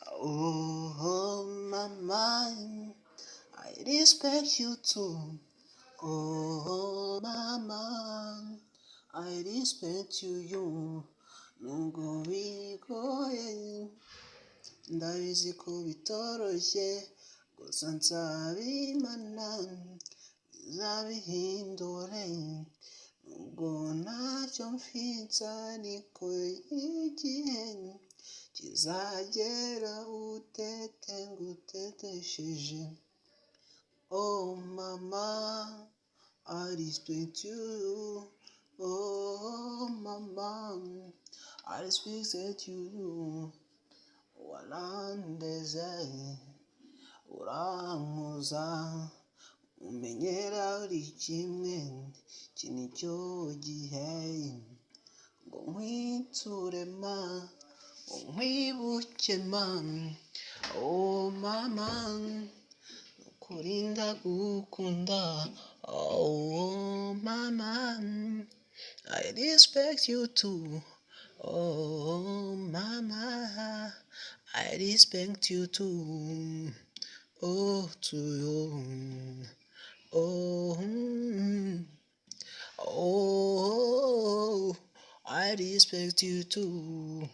Oh, mama, I respect you too. Oh, mama, I respect you. Nubwo bigoye, ndabizi ko bitoroshye, gusa nzabimana, bizabihindure. Nubwo ntacyo mfite ariko igihe kizagera utete ngutetesheje. Oh mama, I respect you. Oh mama, I respect you. Warandeze, urankuza, umenyera buri kimwe, iki ni cyo gihe ngo nkwiture ma, ngo nkwibuke ma. Oh mama, ukuri ndagukunda. Oh mama, I respect you too. Oh mama, I respect you too. Oh to you. Oh, oh, I respect you too.